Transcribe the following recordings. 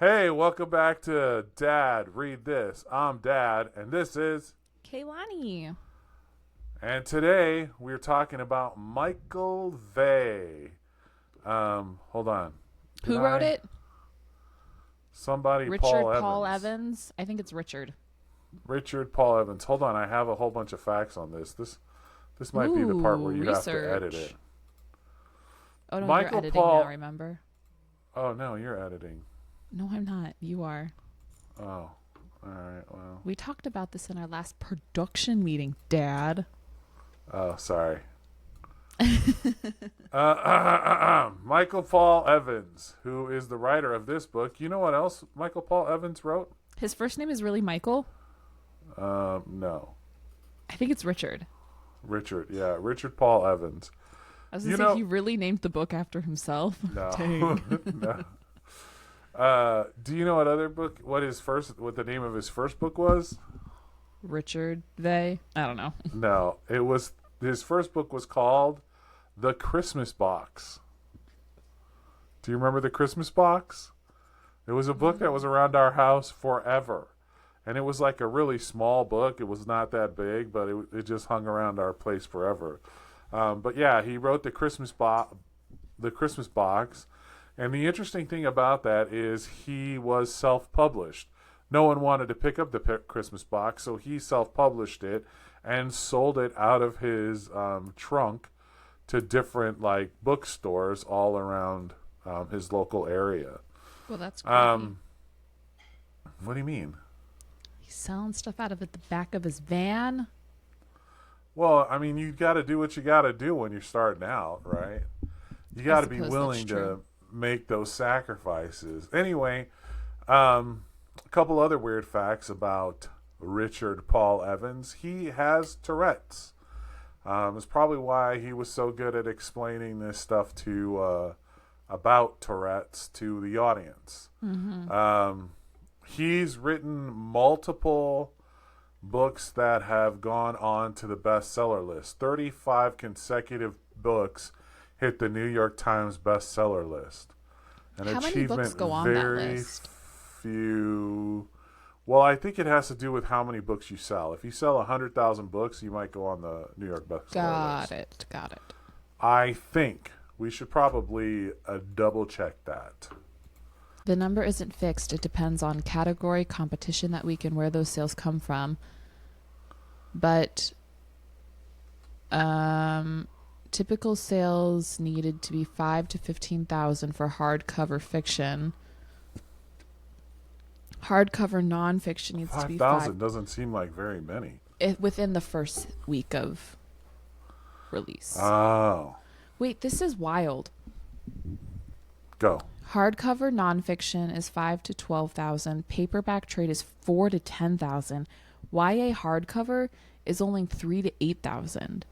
Hey, welcome back to Dad Read This. I'm Dad, and this is. Kaylani. And today we're talking about Michael Vey. Hold on. Did Who wrote I? it? Somebody, Richard Paul Paul Evans. Evans. I think it's Richard. Richard Paul Evans. Hold on, I have a whole bunch of facts on this. This might be the part where Ooh, you have to edit it. research. Oh no, you're Michael editing now, Paul. remember? Oh no, you're editing. No, I'm not. You are. Oh, all right. Well. We talked about this in our last production meeting, Dad. Oh, sorry. Michael Paul Evans, who is the writer of this book. You know what else Michael Paul Evans wrote? His first name is really Michael. No. I think it's Richard. Richard. Yeah, Richard Paul Evans. I was gonna say he really named the book after himself. No. Dang. No. Do you know what the name of his first book was? Richard Vey. I don't know. No, his first book was called The Christmas Box. Do you remember The Christmas Box? It was a book that was around our house forever. And it was like a really small book. It was not that big, but it just hung around our place forever. But yeah, he wrote The Christmas Box. And the interesting thing about that is he was self-published. No one wanted to pick up the Christmas Box, so he self-published it and sold it out of his trunk to different bookstores all around his local area. Well, that's creepy. What do you mean? He's selling stuff out of the back of his van. Well, I mean, you got to do what you got to do when you're starting out, right? You got to be willing to make those sacrifices. Anyway, a couple other weird facts about Richard Paul Evans. He has Tourette's. It's probably why he was so good at explaining this stuff about Tourette's to the audience. Mm-hmm. He's written multiple books that have gone on to the bestseller list. 35 consecutive books hit the New York Times bestseller list. How many books go on that list? Few. Well, I think it has to do with how many books you sell. If you sell 100,000 books, you might go on the New York bestseller list. Got it. I think we should probably double check that. The number isn't fixed. It depends on category, competition that week, and where those sales come from. But typical sales needed to be 5,000 to 15,000 for hardcover fiction. Hardcover nonfiction needs to be 5,000 doesn't seem like very many. Within the first week of release. Oh. Wait, this is wild. Go. Hardcover nonfiction is 5,000 to 12,000. Paperback trade is 4,000 to 10,000. YA hardcover is only 3,000 to 8,000.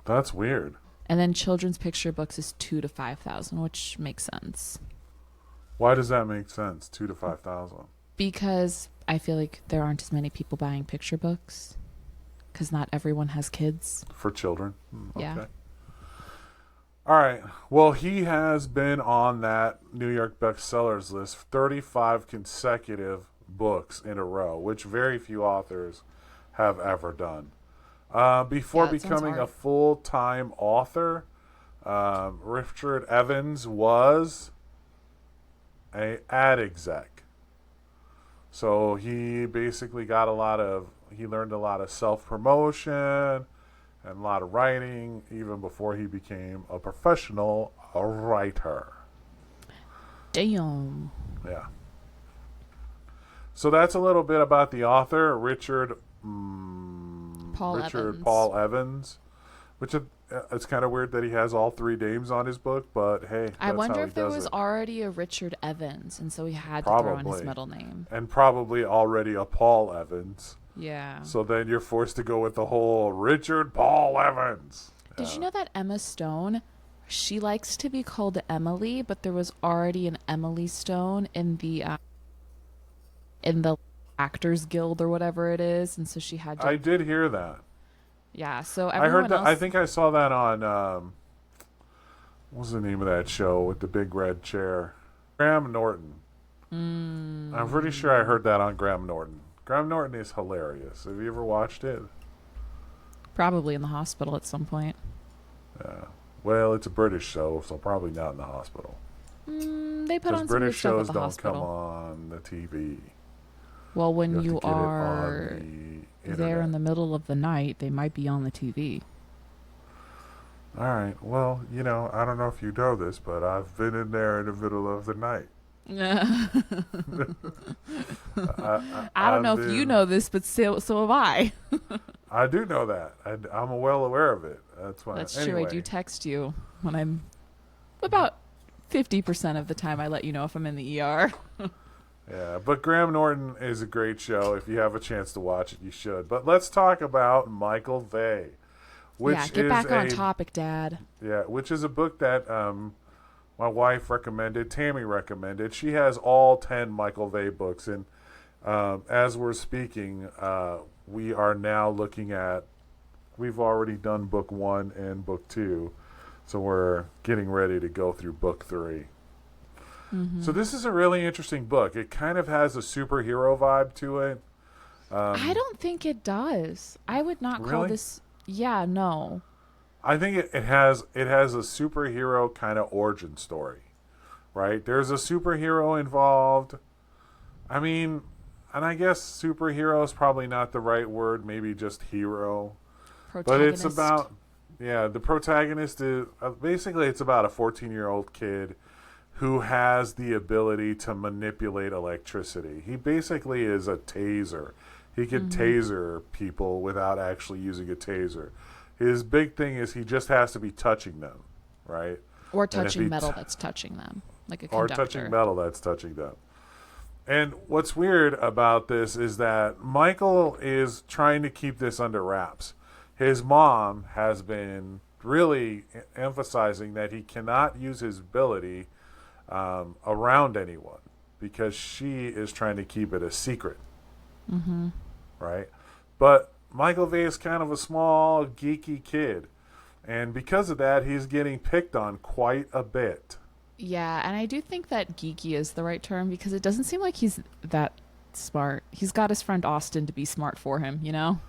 That's weird. And then children's picture books is 2,000 to 5,000, which makes sense. Why does that make sense? 2,000 to 5,000. Because I feel like there aren't as many people buying picture books. Because not everyone has kids. For children. Okay. Yeah. All right. Well, he has been on that New York bestsellers list 35 consecutive books in a row, which very few authors have ever done. Before becoming a full-time author, Richard Evans was an ad exec. So he basically he learned a lot of self-promotion and a lot of writing even before he became a professional writer. Damn. Yeah. So that's a little bit about the author, Richard Paul Evans, which it's kind of weird that he has all three names on his book, but hey, that's I wonder how if he there does was it. already a Richard Evans, and so he had to throw in his middle name. And probably already a Paul Evans. Yeah. So then you're forced to go with the whole Richard Paul Evans. Did you know that Emma Stone, she likes to be called Emily, but there was already an Emily Stone in the Actors Guild or whatever it is, and so she had to... I did hear that. Yeah, so I heard that. I think I saw that on what's the name of that show with the big red chair? Graham Norton. I'm pretty sure I heard that on Graham Norton. Graham Norton is hilarious. Have you ever watched it? Probably in the hospital at some point. Yeah. Well, it's a British show, so probably not in the hospital. They put Because on some good British stuff at shows the don't come hospital. on the TV. Well, You when have to you get it on are the there in internet. the middle of the night, they might be on the TV. All right. Well, I don't know if you know this, but I've been in there in the middle of the night. I don't know I've if you been. know this, but so have I. I do know that. I'm well aware of it. That's why. That's Anyway, true. I do text you when I'm about 50% of the time. I let you know if I'm in the ER. yeah. But Graham Norton is a great show. If you have a chance to watch it, you should. But let's talk about Michael Vey, which Yeah, get is back on topic, Dad. which is a book that my wife recommended. Tammy recommended. She has all 10 Michael Vey books, and as we're speaking, we are now looking at. We've already done book 1 and book 2, so we're getting ready to go through book 3. So this is a really interesting book. It kind of has a superhero vibe to it. I don't think it does. I would not call Really? this. Yeah, no. I think it has a superhero kind of origin story, right? There's a superhero involved. I mean, and I guess superhero is probably not the right word. Maybe just hero. But it's Protagonist. about, the protagonist is basically it's about a 14-year-old kid who has the ability to manipulate electricity. He basically is a taser. He can taser people without actually using a taser. His big thing is he just has to be touching them, right? Or And if touching he metal that's touching them, like a or conductor. touching metal that's touching them. And what's weird about this is that Michael is trying to keep this under wraps. His mom has been really emphasizing that he cannot use his ability around anyone because she is trying to keep it a secret. Right? But Michael Vey is kind of a small, geeky kid. And because of that, he's getting picked on quite a bit. Yeah, and I do think that geeky is the right term because it doesn't seem like he's that smart. He's got his friend Austin to be smart for him, you know?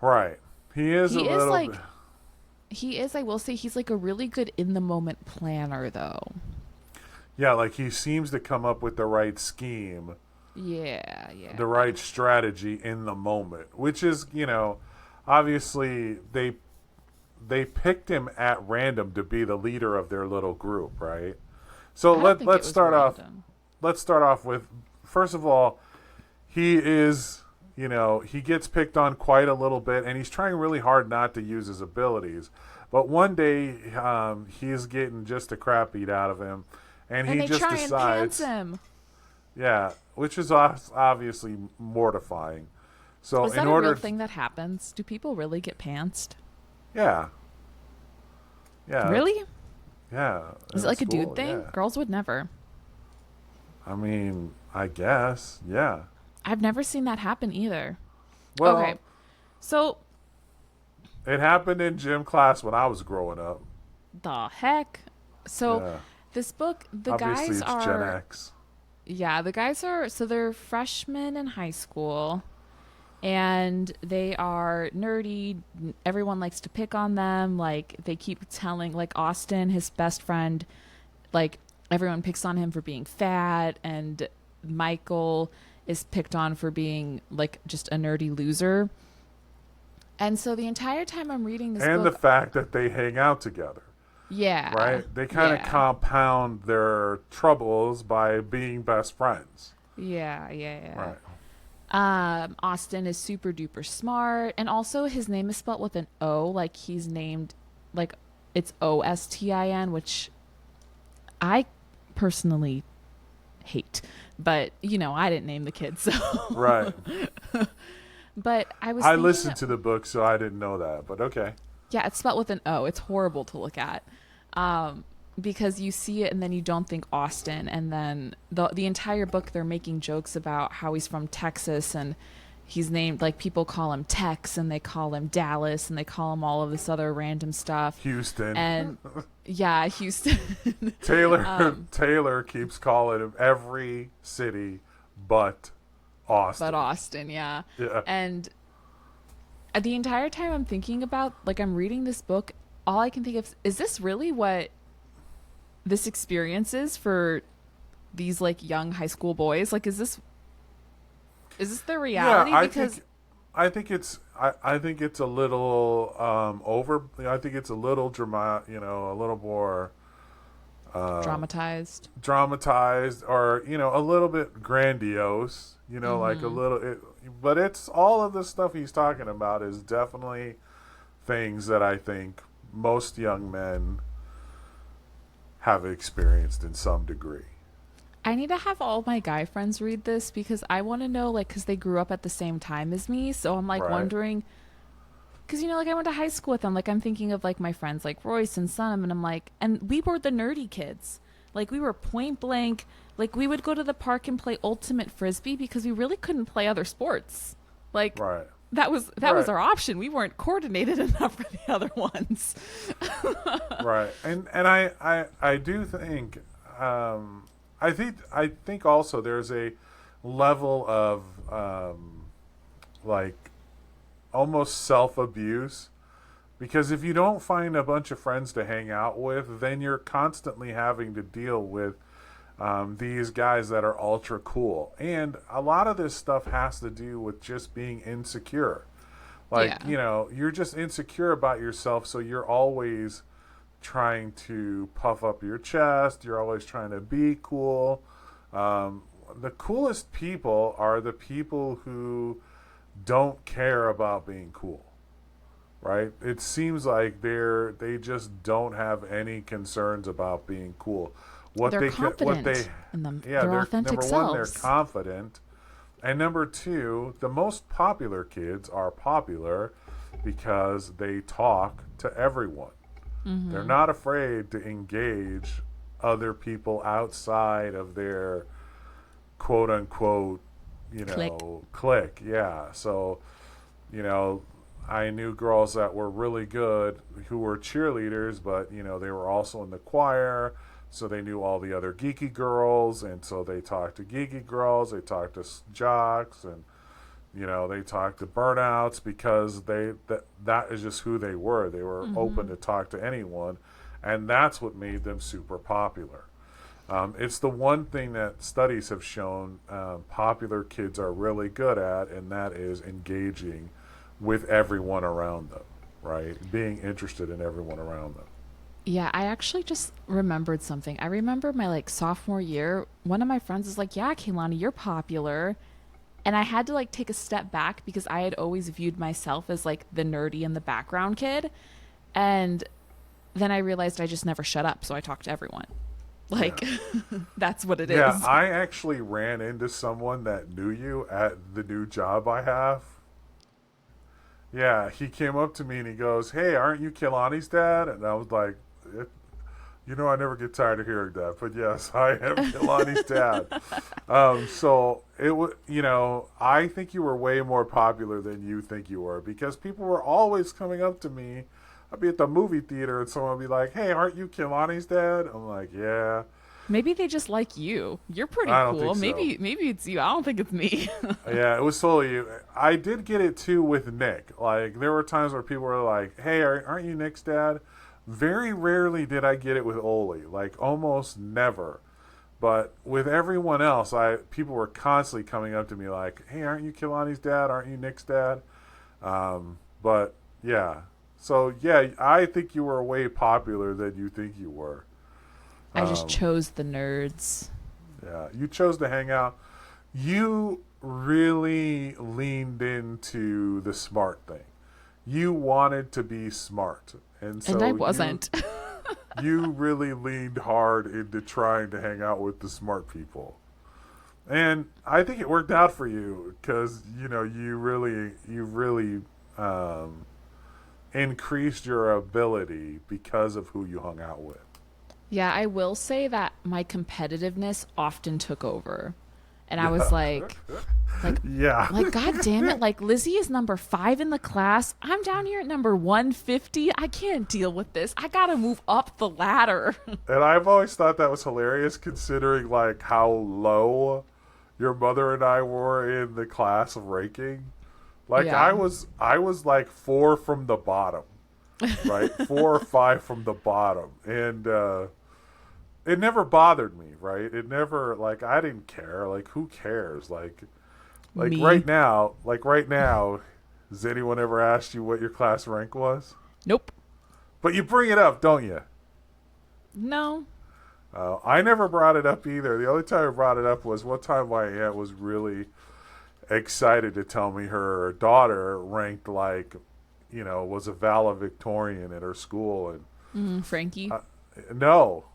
Right. He is He a is little like bit. he is, I will say, he's like a really good in the moment planner though. Yeah, like he seems to come up with the right scheme, Yeah. the right strategy in the moment, which is, obviously they picked him at random to be the leader of their little group, right? So I don't think it let's was start off. random. Let's start off with, first of all, he is, he gets picked on quite a little bit, and he's trying really hard not to use his abilities. But one day, he's getting just the crap beat out of him, and he they just try decides, and pants him. yeah, which is obviously mortifying. So Is that in a order, real thing that happens? Do people really get pantsed? yeah, Really? yeah. Is it in like a dude school, thing? yeah. Girls would never. I mean, I guess, yeah. I've never seen that happen either. Well, Okay. So, it happened in gym class when I was growing up. the heck? So, Yeah. this book, the Obviously, guys it's are. Gen X. Yeah, the guys are. So, they're freshmen in high school. And they are nerdy. Everyone likes to pick on them. Like, they keep telling, like, Austin, his best friend, like, everyone picks on him for being fat. And Michael is picked on for being, like, just a nerdy loser. And so the entire time I'm reading this And book. the fact that they hang out together, Yeah. right? They kind of yeah. compound their troubles by being best friends. Yeah. Right. Austin is super duper smart, and also his name is spelled with an O, like he's named, like it's Ostin, which I personally hate, but I didn't name the kid, so. Right. But I was. I thinking listened to the book, so I didn't know that, but okay. Yeah, it's spelled with an O. It's horrible to look at. Because you see it and then you don't think Austin, and then the entire book they're making jokes about how he's from Texas and he's named, like, people call him Tex and they call him Dallas and they call him all of this other random stuff. Houston. And yeah, Houston. Taylor keeps calling him every city but But Austin. Austin, yeah. Yeah. And the entire time I'm thinking about, like, I'm reading this book, all I can think of is this really what this experience is for these, like, young high school boys? Like, is this their Yeah, reality? Because I think it's a little over. I think it's a little dramatic. A little more dramatized. dramatized, or a little bit grandiose. Like a little. But it's all of the stuff he's talking about is definitely things that I think most young men have experienced in some degree. I need to have all my guy friends read this because I want to know, like, because they grew up at the same time as me. So I'm, like, Right. wondering, because, like, I went to high school with them. Like, I'm thinking of, like, my friends, like, Royce and Sunham, and I'm like, and we were the nerdy kids. Like, we were point blank. Like, we would go to the park and play ultimate frisbee because we really couldn't play other sports. Like, Right. that was Right. our option. We weren't coordinated enough for the other ones. Right. And I do think I think also there's a level of like almost self-abuse, because if you don't find a bunch of friends to hang out with, then you're constantly having to deal with these guys that are ultra cool. And a lot of this stuff has to do with just being insecure. Like, Yeah. you're just insecure about yourself, so you're always trying to puff up your chest. You're always trying to be cool. The coolest people are the people who don't care about being cool, right? It seems like they just don't have any concerns about being cool. What They're they can, what they, confident in them, yeah, their they're authentic number one, they're selves. confident, and number two, the most popular kids are popular because they talk to everyone. They're not afraid to engage other people outside of their quote unquote, Click. clique. Yeah. So, you know, I knew girls that were really good who were cheerleaders, but, they were also in the choir. So they knew all the other geeky girls. And so they talked to geeky girls, they talked to jocks, and, they talked to burnouts because that is just who they were. They were open to talk to anyone. And that's what made them super popular. It's the one thing that studies have shown popular kids are really good at, and that is engaging with everyone around them, right? Being interested in everyone around them. Yeah, I actually just remembered something. I remember my, like, sophomore year, one of my friends is like, "Yeah, Kaylani, you're popular." And I had to, like, take a step back because I had always viewed myself as, like, the nerdy and the background kid. And then I realized I just never shut up, so I talked to everyone. Yeah. Like, that's what it Yeah, is. I actually ran into someone that knew you at the new job I have. Yeah, he came up to me and he goes, "Hey, aren't you Kehlani's dad?" And I was like, "Eh, I never get tired of hearing that, but yes, I am Kehlani's dad." So it was, I think you were way more popular than you think you were, because people were always coming up to me. I'd be at the movie theater and someone would be like, "Hey, aren't you Kehlani's dad?" I'm like, "Yeah." Maybe they just like you. You're pretty I don't cool. think so. Maybe it's you. I don't think it's me. Yeah, it was totally you. I did get it too with Nick. Like, there were times where people were like, "Hey, aren't you Nick's dad?" Very rarely did I get it with Oli. Like, almost never. But with everyone else, people were constantly coming up to me like, "Hey, aren't you Kehlani's dad? Aren't you Nick's dad?" But yeah, so yeah, I think you were way popular than you think you were. I just Um, chose the nerds. yeah, you chose to hang out. You really leaned into the smart thing. You wanted to be smart, and And I so you wasn't. you really leaned hard into trying to hang out with the smart people. And I think it worked out for you because you really um, increased your ability because of who you hung out with. Yeah, I will say that my competitiveness often took over. And I was like, Yeah. God damn it. Like, Lizzie is number 5 in the class. I'm down here at number 150. I can't deal with this. I got to move up the ladder. And I've always thought that was hilarious considering like how low your mother and I were in the class ranking. Like Yeah. I was like 4 from the bottom. Right? 4 or 5 from the bottom. And it never bothered me, right? It never like I didn't care. Like who cares? Like Me. right now, has anyone ever asked you what your class rank was? Nope. But you bring it up, don't you? No. I never brought it up either. The only time I brought it up was one time my aunt was really excited to tell me her daughter ranked like, was a valedictorian at her school. And Frankie. no.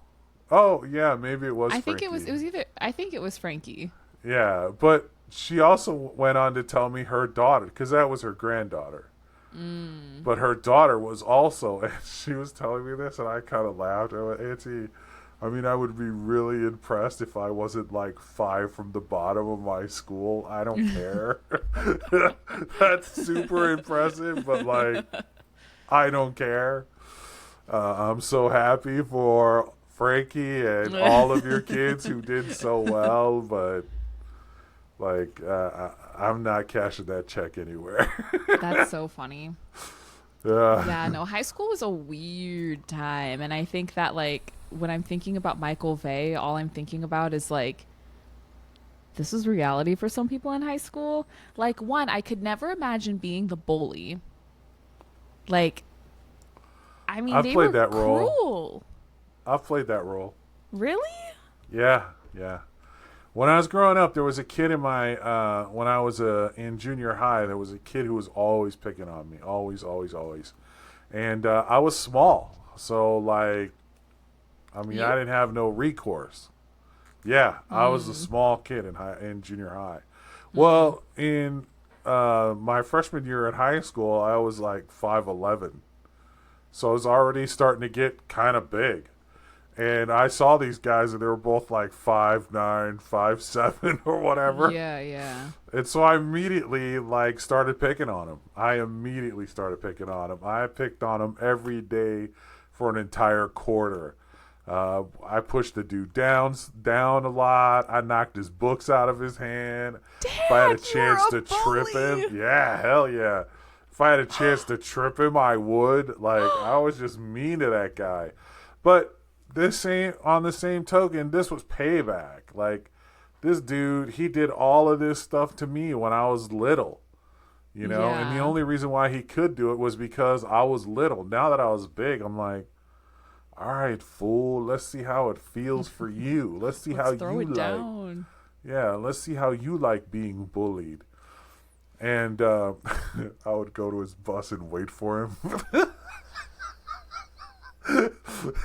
Oh, yeah, maybe it was I think Frankie. it was either, I think it was Frankie. Yeah, but she also went on to tell me her daughter, because that was her granddaughter. But her daughter was also, and she was telling me this, and I kind of laughed. I went, Auntie, I mean, I would be really impressed if I wasn't like 5 from the bottom of my school. I don't care. That's super impressive, but like, I don't care. I'm so happy for Frankie and all of your kids who did so well, but like, I'm not cashing that check anywhere. That's so funny. Yeah. Yeah, no, high school was a weird time. And I think that, like, when I'm thinking about Michael Vey, all I'm thinking about is, like, this is reality for some people in high school. Like, one, I could never imagine being the bully. Like, I mean, I've they played were that role. cruel. I've played that role. Really? Yeah, yeah. When I was growing up, there was a kid in my when I was in junior high. There was a kid who was always picking on me, always, always, always. And I was small, so like, I mean, I You? didn't have no recourse. Yeah, I was a small kid in junior high. Well, in my freshman year at high school, I was like 5'11", so I was already starting to get kind of big. And I saw these guys, and they were both like 5'9", 5'7", or whatever. Yeah, yeah. And so I immediately like started picking on him. I picked on him every day for an entire quarter. I pushed the dude down a lot. I knocked his books out of his hand. If I had a Dad, chance you're to a trip bully. him, yeah, hell yeah. If I had a chance to trip him, I would. Like, I was just mean to that guy. But this ain't on the same token, this was payback. Like, this dude, he did all of this stuff to me when I was little. And the Yeah. only reason why he could do it was because I was little. Now that I was big, I'm like, all right, fool, let's see how it feels for you. Let's see how Let's throw you it like. down. Yeah, let's see how you like being bullied. And I would go to his bus and wait for him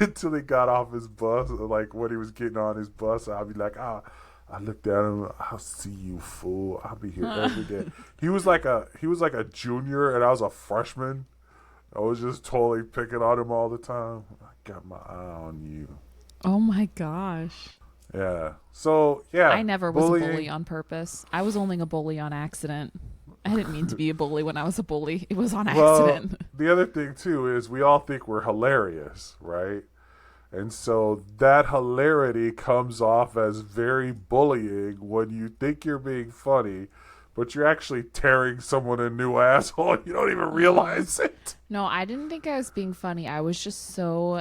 until he got off his bus. Like when he was getting on his bus, I'd be like, I looked at him. I'll see you, fool. I'll be here every day. He was like a junior, and I was a freshman. I was just totally picking on him all the time. I got my eye on you. Oh my gosh. Yeah. So yeah, I never was bullying. a bully on purpose. I was only a bully on accident. I didn't mean to be a bully when I was a bully. It was on accident. The other thing too is we all think we're hilarious, right? And so that hilarity comes off as very bullying when you think you're being funny, but you're actually tearing someone a new asshole. You don't even realize it. No, I didn't think I was being funny. I was just so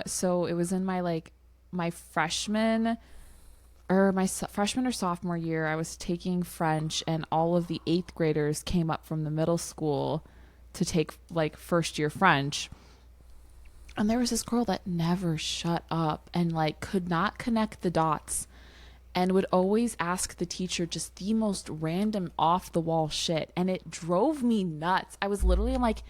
it was in my freshman or sophomore year. I was taking French, and all of the 8th graders came up from the middle school to take like first year French. And there was this girl that never shut up and like could not connect the dots and would always ask the teacher just the most random off the wall shit. And it drove me nuts. I was literally like,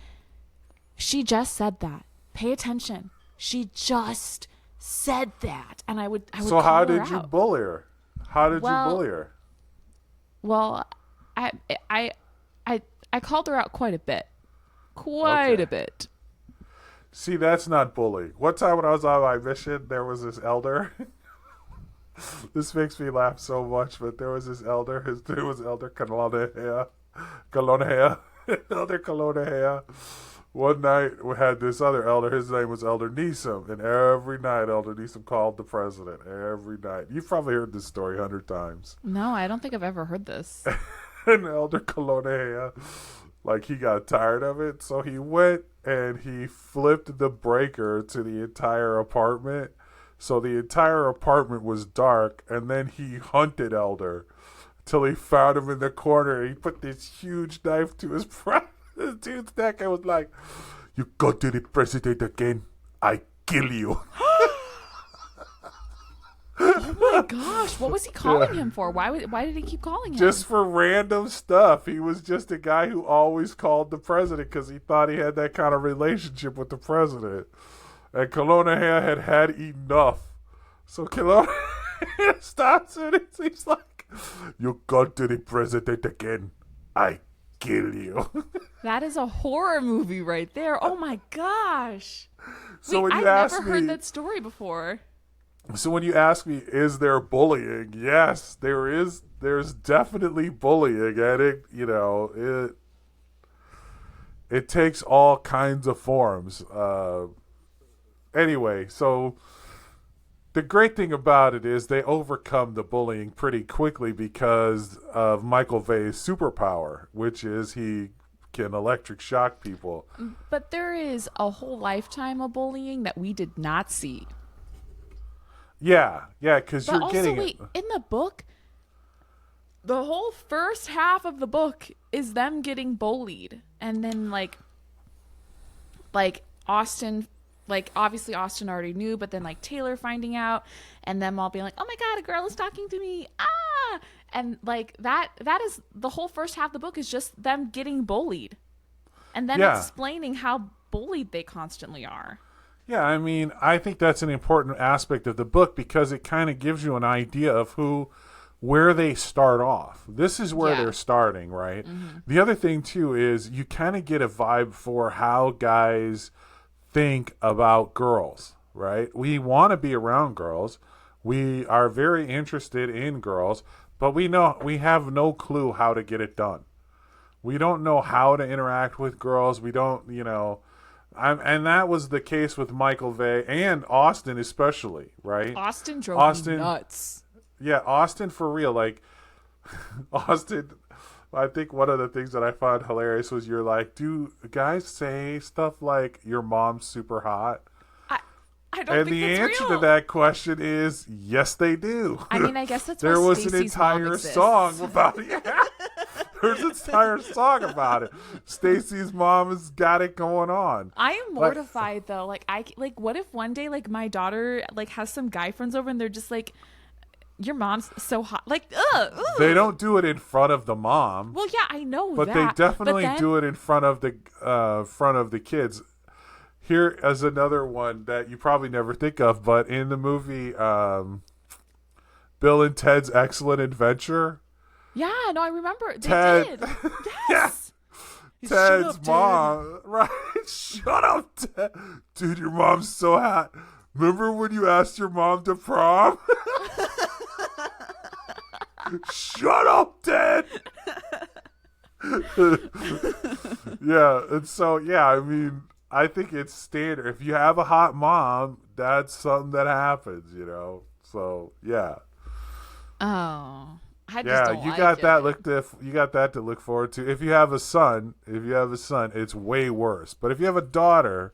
she just said that. Pay attention. She just said that. And I would So call how her did you out. bully her? How did you Well, bully her? Well, I called her out quite a bit. Quite Okay. a bit. See, that's not bullying. One time when I was on my mission, there was this elder. This makes me laugh so much, but there was this elder. His name was Elder Kalonahea. Kalonahea. Elder Kalonahea. One night we had this other elder. His name was Elder Neeson. And every night Elder Neeson called the president. Every night. You've probably heard this story 100 times. No, I don't think I've ever heard this. And Elder Kalonahea, like, he got tired of it. So he went and he flipped the breaker to the entire apartment. So the entire apartment was dark. And then he hunted Elder till he found him in the corner. He put this huge knife to his dude's neck and was like, "You go to the president again, I kill you." Oh my gosh, what was he calling him for? Why did he keep calling him? Just for random stuff. He was just a guy who always called the president because he thought he had that kind of relationship with the president. And Kelowna had enough. So Kelowna stops and he's like, "You go to the president again, I kill you." That is a horror movie right there. Oh my gosh. So Wait, when you I've ask never heard that story before. So when you ask me, is there bullying? Yes, there is. There's definitely bullying, and it takes all kinds of forms. Anyway, so the great thing about it is they overcome the bullying pretty quickly because of Michael Vey's superpower, which is he can electric shock people. But there is a whole lifetime of bullying that we did not see. Yeah, because But you're getting also, wait, it. in the book, the whole first half of the book is them getting bullied. And then, like Austin, like, obviously Austin already knew, but then, like, Taylor finding out, and them all being like, "Oh my God, a girl is talking to me. Ah!" And, like, that is the whole first half of the book is just them getting bullied. And then explaining how bullied they constantly are. Yeah, I mean, I think that's an important aspect of the book because it kind of gives you an idea of where they start off. This is where they're starting, right? Mm-hmm. The other thing, too, is you kind of get a vibe for how guys think about girls, right? We want to be around girls. We are very interested in girls, but we have no clue how to get it done. We don't know how to interact with girls. We don't, and that was the case with Michael Vey and Austin especially, right? Austin drove me nuts. Yeah, Austin for real. Like, Austin, I think one of the things that I found hilarious was you're like, do guys say stuff like, "Your mom's super hot"? I don't think the that's answer real. to that question is yes, they do. I mean, I guess that's there why was Stacey's an mom entire exists. song about it. Yeah. There's an entire song about it. Stacey's mom has got it going on. I am mortified though. Like, what if one day, like, my daughter, like, has some guy friends over and they're just like, "Your mom's so hot." Like, ugh. They don't do it in front of the mom. Well, yeah, I know but that. They definitely do it in front of the kids. Here is another one that you probably never think of, but in the movie Bill and Ted's Excellent Adventure. Yeah, no, I remember. They Ted, did. Yes. Yeah. Ted's mom. Right. Shut up, Ted. Dude, your mom's so hot. Remember when you asked your mom to prom? Shut up, Ted. Yeah, and so, I mean, I think it's standard. If you have a hot mom, that's something that happens, So, yeah. Oh. I just don't you like got it. you got that to look forward to. If you have a son, it's way worse. But if you have a daughter,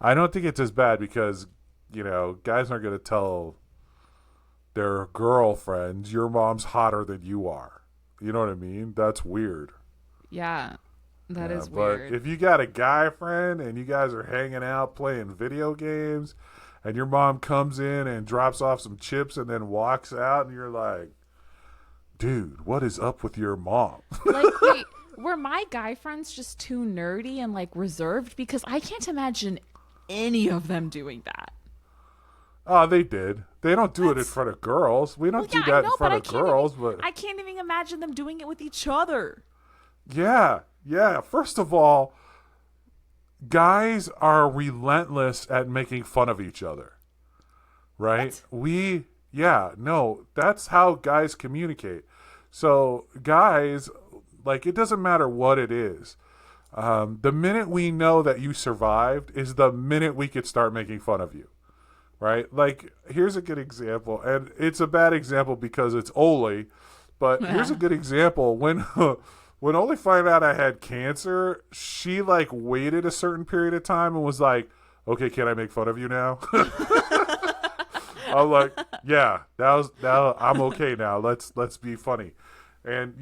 I don't think it's as bad because, guys aren't going to tell their girlfriends, "Your mom's hotter than you are." You know what I mean? That's weird. Yeah. That is weird. But if you got a guy friend and you guys are hanging out playing video games and your mom comes in and drops off some chips and then walks out and you're like, "Dude, what is up with your mom?" Like, wait, were my guy friends just too nerdy and, like, reserved? Because I can't imagine any of them doing that. Oh, they did. They don't do it in front of girls. We don't do that in front of girls. But I can't even imagine them doing it with each other. Yeah. First of all, guys are relentless at making fun of each other, right? What? Yeah, no, that's how guys communicate. So, guys, like, it doesn't matter what it is. The minute we know that you survived is the minute we could start making fun of you, right? Like, here's a good example, and it's a bad example because it's Oli, but here's a good example. When when Oli found out I had cancer, she like waited a certain period of time and was like, "Okay, can I make fun of you now?" I'm like, "Yeah, I'm okay now. Let's be funny," and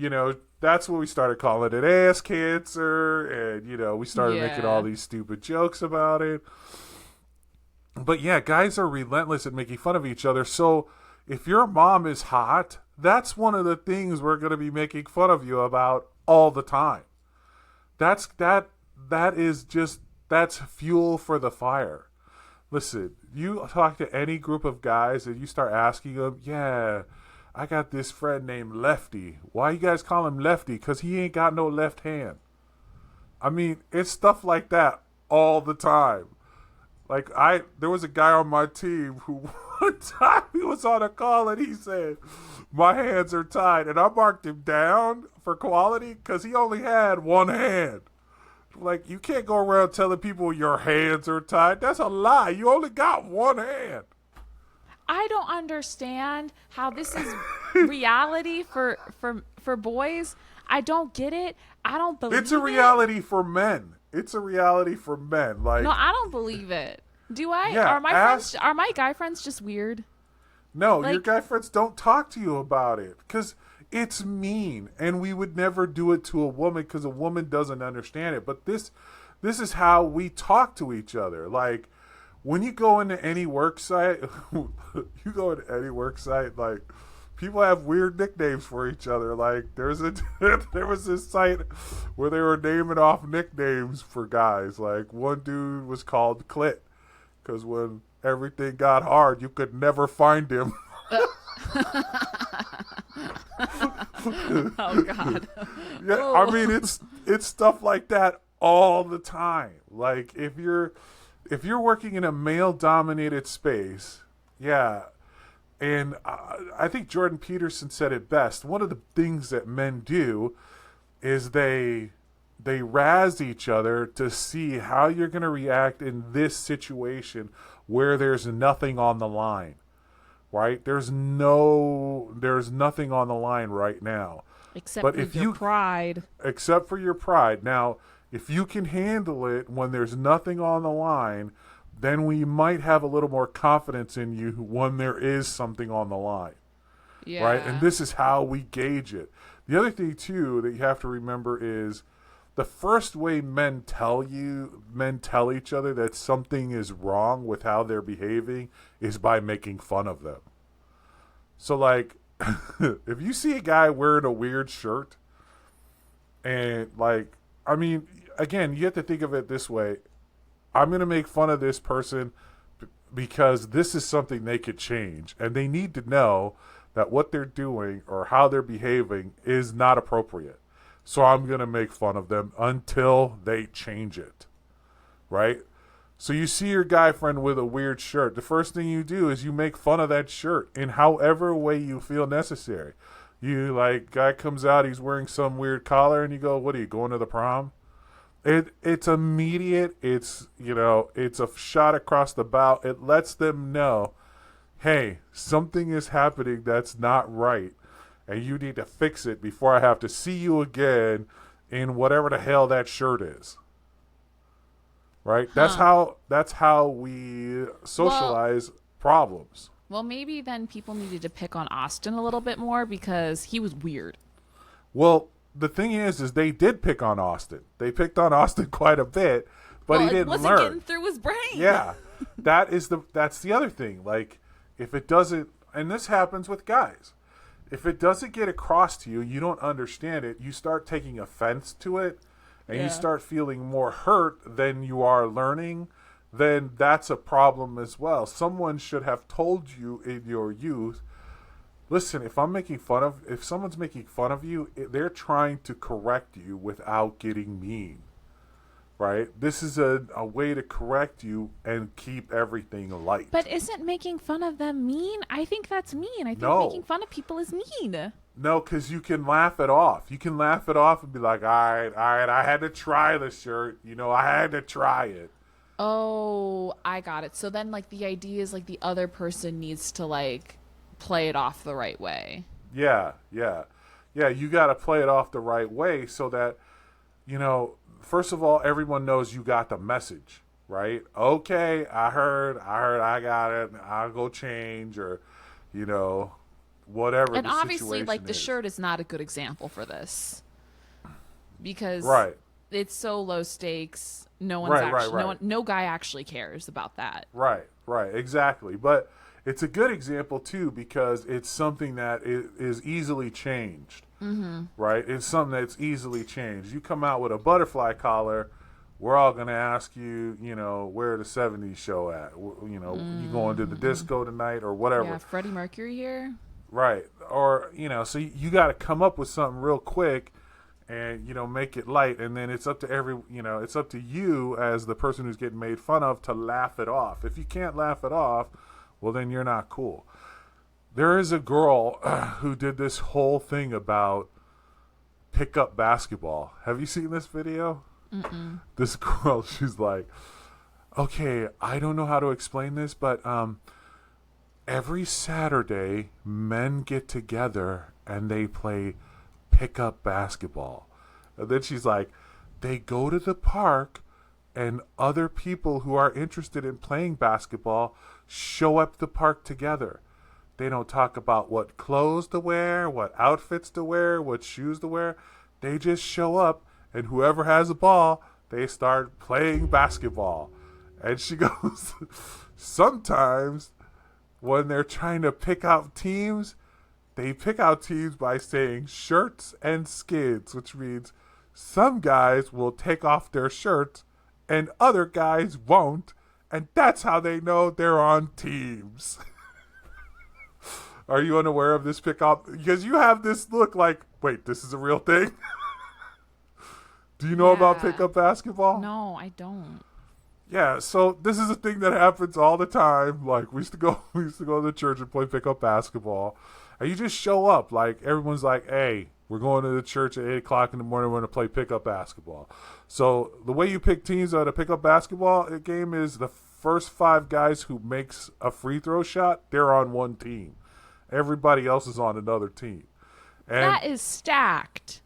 that's when we started calling it ass cancer, and we started making all Yeah. these stupid jokes about it. But yeah, guys are relentless at making fun of each other. So if your mom is hot, that's one of the things we're going to be making fun of you about all the time. That is just that's fuel for the fire. Listen, you talk to any group of guys and you start asking them, yeah, I got this friend named Lefty. Why you guys call him Lefty? Because he ain't got no left hand. I mean, it's stuff like that all the time. Like there was a guy on my team who one time he was on a call and he said, "My hands are tied," and I marked him down for quality because he only had one hand. Like, you can't go around telling people your hands are tied. That's a lie. You only got one hand. I don't understand how this is reality for boys. I don't get it. I don't believe It's a it. reality for men. It's a reality for men. No, Like, I don't believe it. Do I? yeah, Are my guy friends just weird? no, your Like, guy friends don't talk to you about it because it's mean, and we would never do it to a woman because a woman doesn't understand it. But this is how we talk to each other. Like, when you go into any work site, you go into any work site, like, people have weird nicknames for each other. Like, there was this site where they were naming off nicknames for guys. Like, one dude was called Clit because when everything got hard, you could never find him. oh God. Yeah, I mean, it's stuff like that all the time. Like, if you're working in a male dominated space, yeah. And I think Jordan Peterson said it best. One of the things that men do is they razz each other to see how you're going to react in this situation where there's nothing on the line, right? There's nothing on the line right now. Except But for if your you pride. except for your pride. Now, if you can handle it when there's nothing on the line, then we might have a little more confidence in you when there is something on the line, right? And Yeah. this is how we gauge it. The other thing too that you have to remember is the first way men tell each other that something is wrong with how they're behaving is by making fun of them. So like if you see a guy wearing a weird shirt and like I mean again, you have to think of it this way. I'm going to make fun of this person because this is something they could change and they need to know that what they're doing or how they're behaving is not appropriate. So I'm going to make fun of them until they change it, right? So you see your guy friend with a weird shirt. The first thing you do is you make fun of that shirt in however way you feel necessary. You like guy comes out, he's wearing some weird collar and you go, "What are you going to the prom?" It's immediate. It's a shot across the bow. It lets them know, hey, something is happening that's not right, and you need to fix it before I have to see you again in whatever the hell that shirt is. Right? That's Huh. how we Well, socialize problems. well, maybe then people needed to pick on Austin a little bit more because he was weird. Well, the thing is they did pick on Austin. They picked on Austin quite a bit, but Well, he it didn't wasn't learn. getting through his brain. Yeah, that's the other thing. Like, if it doesn't, and this happens with guys, if it doesn't get across to you, you don't understand it. You start taking offense to it, and you Yeah. start feeling more hurt than you are learning. Then that's a problem as well. Someone should have told you in your youth. Listen, if someone's making fun of you, they're trying to correct you without getting mean. right? This is a way to correct you and keep everything light. But isn't making fun of them mean? I think that's mean. I think making No, fun of people is mean. no, because you can laugh it off. You can laugh it off and be like, all right, I had to try the shirt. I had to try it. Oh, I got it. So then, like, the idea is like the other person needs to like play it off the right way. Yeah, yeah. Yeah, you got to play it off the right way so that, first of all, everyone knows you got the message, right? Okay, I got it. I'll go change or, you know, whatever And the obviously, situation like, the is. shirt is not a good example for this because Right, it's so low stakes. No one's right, right, actually right. no guy actually cares about that. Right, right, exactly. But it's a good example too because it's something that is easily changed. Right? It's something that's easily changed. You come out with a butterfly collar, we're all going to ask you, where the 70s show at? You going to the disco tonight or whatever. Yeah, Freddie Mercury here. Right. Or, so you got to come up with something real quick and, make it light. And then it's up to it's up to you as the person who's getting made fun of to laugh it off. If you can't laugh it off, well, then you're not cool. There is a girl who did this whole thing about pickup basketball. Have you seen this video? Mm-mm. This girl, she's like, okay, I don't know how to explain this, but every Saturday, men get together and they play pickup basketball. And then she's like, they go to the park and other people who are interested in playing basketball show up the park together. They don't talk about what clothes to wear, what outfits to wear, what shoes to wear. They just show up, and whoever has a ball, they start playing basketball. And she goes, sometimes when they're trying to pick out teams, they pick out teams by saying shirts and skids, which means some guys will take off their shirts and other guys won't. And that's how they know they're on teams. Are you unaware of this pickup? Because you have this look like, wait, this is a real thing? Do you know about Yeah. pickup basketball? No, I don't. Yeah, so this is a thing that happens all the time. Like we used to go to the church and play pickup basketball. And you just show up. Like everyone's like, hey, we're going to the church at 8 o'clock in the morning. We're going to play pickup basketball. So the way you pick teams at a pickup basketball game is the first 5 guys who makes a free throw shot, they're on one team. Everybody else is on another team. And That is stacked.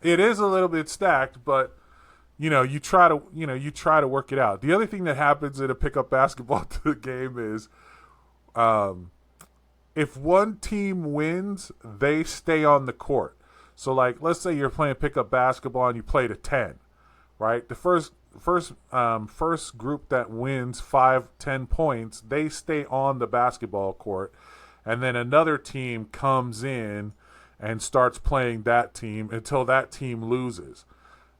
it is a little bit stacked, but you try to work it out. The other thing that happens in a pickup basketball game is if one team wins, they stay on the court. So like let's say you're playing pickup basketball and you play to 10, right? The first group that wins 5-10 points, they stay on the basketball court. And then another team comes in and starts playing that team until that team loses.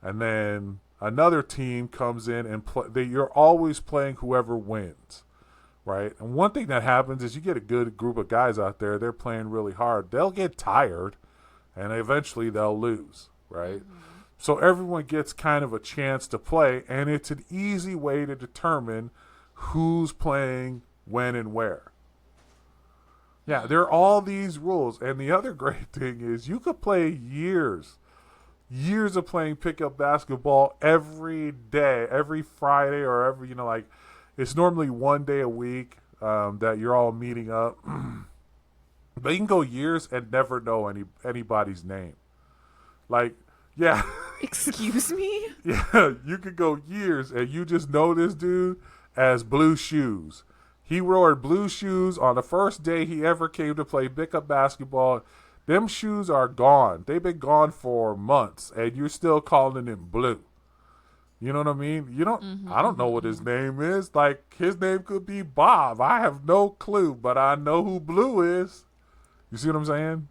And then another team comes in and you're always playing whoever wins, right? And one thing that happens is you get a good group of guys out there, they're playing really hard. They'll get tired and eventually they'll lose, right? Mm-hmm. So everyone gets kind of a chance to play, and it's an easy way to determine who's playing when and where. Yeah, there are all these rules. And the other great thing is you could play years of playing pickup basketball every day, every Friday or every, it's normally one day a week that you're all meeting up. But you can go years and never know anybody's name. Like, yeah. Excuse me? Yeah, you could go years and you just know this dude as Blue Shoes. He wore blue shoes on the first day he ever came to play pickup basketball. Them shoes are gone. They've been gone for months, and you're still calling him Blue. You know what I mean? I don't know what his name is. Like, his name could be Bob. I have no clue, but I know who Blue is. You see what I'm saying?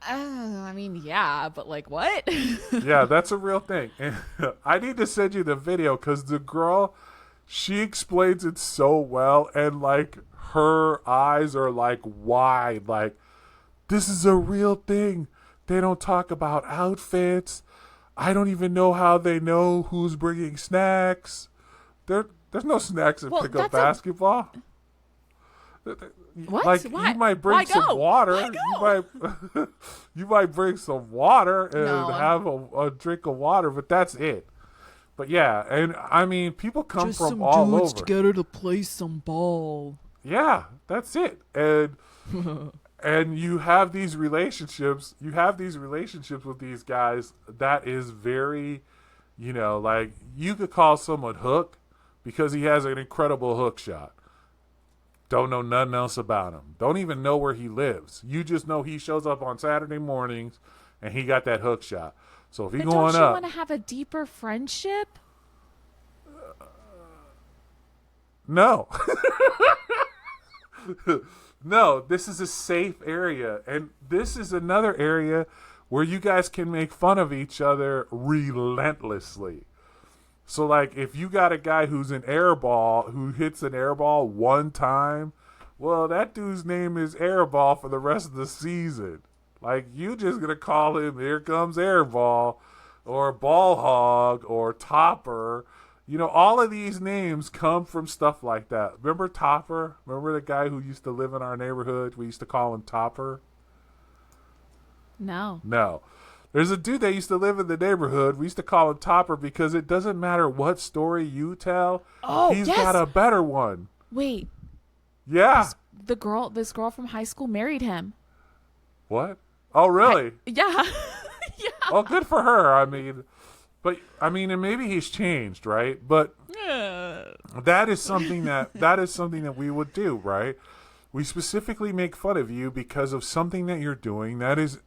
I mean, yeah, but like what? Yeah, that's a real thing. And I need to send you the video because the girl, she explains it so well, and like her eyes are like wide, like this is a real thing. They don't talk about outfits. I don't even know how they know who's bringing snacks. There's no snacks in pickup basketball. What? Like Why? you might bring Why some go? water. Why go? You might bring some water and No. have a drink of water, but that's it. But yeah, and I mean, people come Just from some all dudes over. together to play some ball. Yeah, that's it. And and you have these relationships. You have these relationships with these guys that is very, like you could call someone Hook because he has an incredible hook shot. Don't know nothing else about him. Don't even know where he lives. You just know he shows up on Saturday mornings and he got that hook shot. So if he But going don't you up, want to have a deeper friendship? no. No, this is a safe area. And this is another area where you guys can make fun of each other relentlessly. So, like, if you got a guy who hits an airball one time, well, that dude's name is Airball for the rest of the season. Like, you just going to call him Here Comes Airball or Ball Hog or Topper. All of these names come from stuff like that. Remember Topper? Remember the guy who used to live in our neighborhood? We used to call him Topper. No. No. There's a dude that used to live in the neighborhood. We used to call him Topper because it doesn't matter what story you tell. Oh, he's yes. got a better one. Wait. Yeah. This girl from high school married him. What? Oh, really? Yeah. Yeah. Well, good for her. And maybe he's changed, right? But that is something that we would do, right? We specifically make fun of you because of something that you're doing that is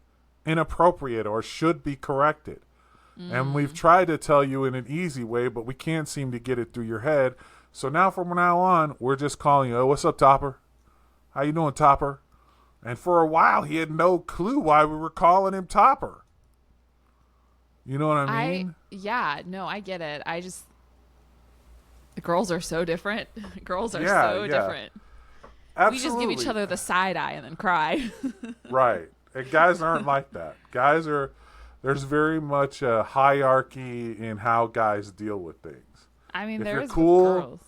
inappropriate or should be corrected. And we've tried to tell you in an easy way, but we can't seem to get it through your head. So now from now on, we're just calling you, oh, what's up, Topper? How you doing, Topper? And for a while, he had no clue why we were calling him Topper. You know what I mean? I get it. Girls are so different. Girls are so yeah. different. Absolutely. We just give each other the side eye and then cry. Right. And guys aren't like that. There's very much a hierarchy in how guys deal with things. I mean, If there you're is cool, with girls.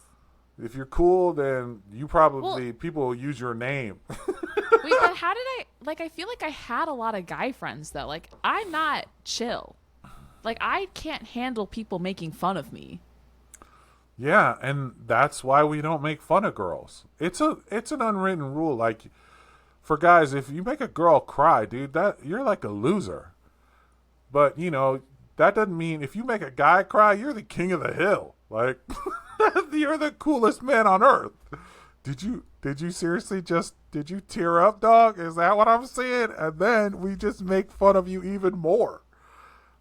If you're cool, then you probably, people will use your name. Wait, but how did I feel like I had a lot of guy friends though. Like, I'm not chill. Like, I can't handle people making fun of me. Yeah, and that's why we don't make fun of girls. It's an unwritten rule. Like, for guys, if you make a girl cry, dude, you're like a loser. But, that doesn't mean if you make a guy cry, you're the king of the hill. Like, you're the coolest man on earth. Did you seriously did you tear up, dog? Is that what I'm saying? And then we just make fun of you even more.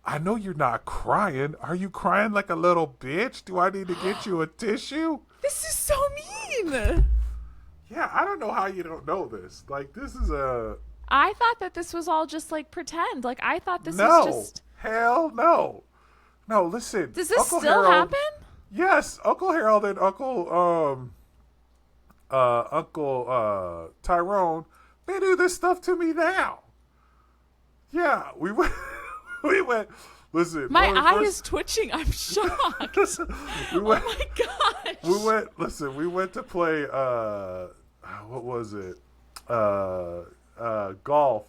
I know you're not crying. Are you crying like a little bitch? Do I need to get you a tissue? This is so mean. Yeah, I don't know how you don't know this. Like, this is I thought that this was all just like pretend. Like, I thought this no. was just. Hell no. No, listen. Does this Uncle still Harold, happen? Yes, Uncle Harold and Uncle Tyrone, they do this stuff to me now. Yeah, we went. Listen, My eye is twitching. I'm shocked. we went, Oh my gosh. We went to play. What was it? Golf.